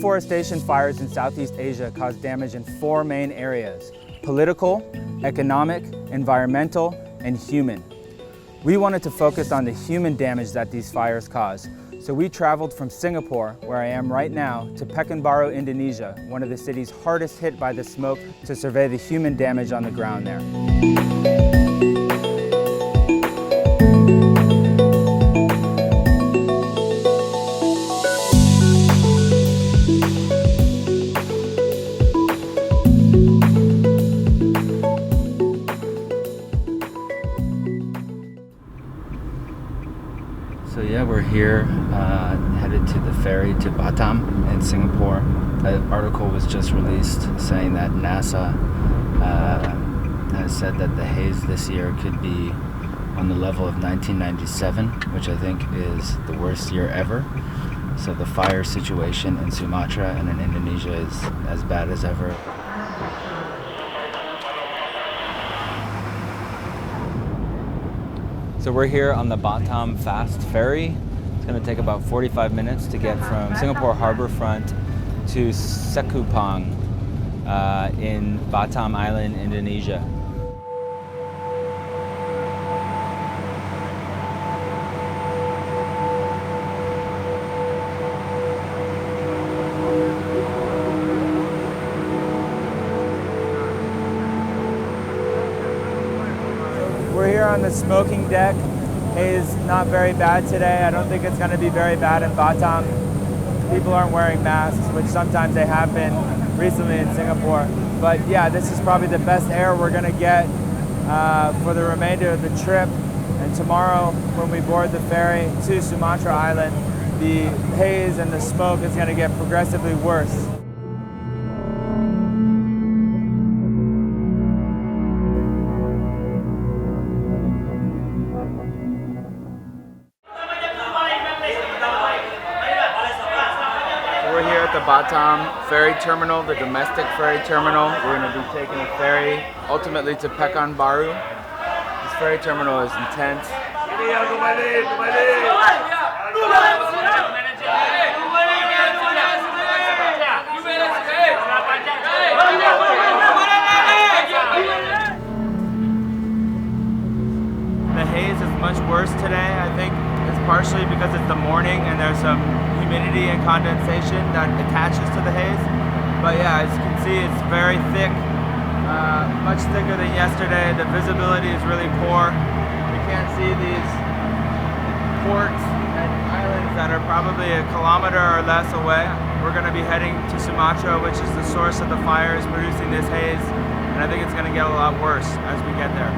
Deforestation fires in Southeast Asia cause damage in 4 main areas: political, economic, environmental, and human. We wanted to focus on the human damage that these fires cause, so we traveled from Singapore, where I am right now, to Pekanbaru, Indonesia, one of the cities hardest hit by the smoke, to survey the human damage on the ground there. So yeah, we're here, headed to the ferry to Batam in Singapore. An article was just released saying that NASA has said that the haze this year could be on the level of 1997, which I think is the worst year ever. So the fire situation in Sumatra and in Indonesia is as bad as ever. So we're here on the Batam Fast Ferry. It's going to take about 45 minutes to get from Singapore Harbourfront to Sekupang in Batam Island, Indonesia. We're here on the smoking deck. Haze not very bad today. I don't think it's going to be very bad in Batam. People aren't wearing masks, which sometimes they have been recently in Singapore. But yeah, this is probably the best air we're going to get for the remainder of the trip. And tomorrow, when we board the ferry to Sumatra Island, the haze and the smoke is going to get progressively worse. We're here at the Batam ferry terminal, the domestic ferry terminal. We're going to be taking a ferry ultimately to Pekanbaru. This ferry terminal is intense. The haze is much worse today. I think it's partially because it's the morning and there's some humidity and condensation that attaches to the haze. But yeah, as you can see, it's very thick, much thicker than yesterday. The visibility is really poor. You can't see these ports and islands that are probably a kilometer or less away. We're going to be heading to Sumatra, which is the source of the fires producing this haze, and I think it's going to get a lot worse as we get there.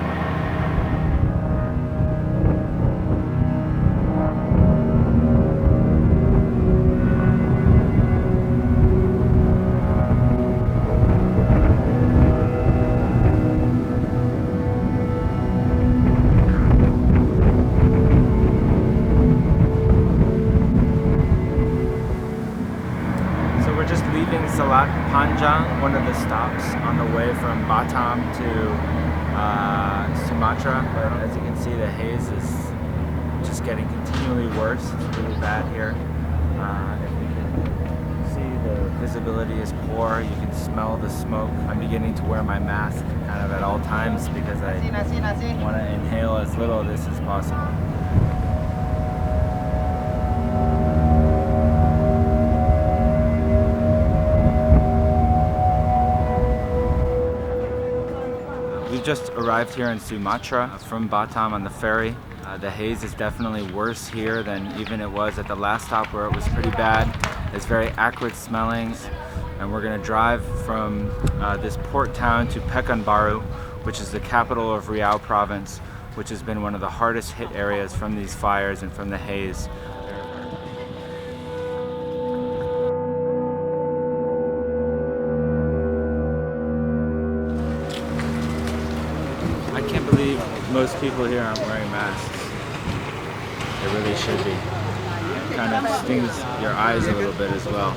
Panjang, one of the stops on the way from Batam to Sumatra. But as you can see, the haze is just getting continually worse. It's really bad here. If you can see, the visibility is poor. You can smell the smoke. I'm beginning to wear my mask kind of at all times because I want to inhale as little of this as possible. We've just arrived here in Sumatra from Batam on the ferry. The haze is definitely worse here than even it was at the last stop where it was pretty bad. It's very acrid smelling, and we're going to drive from this port town to Pekanbaru, which is the capital of Riau province, which has been one of the hardest hit areas from these fires and from the haze. I can't believe most people here aren't wearing masks. They really should be. It kind of stings your eyes a little bit as well.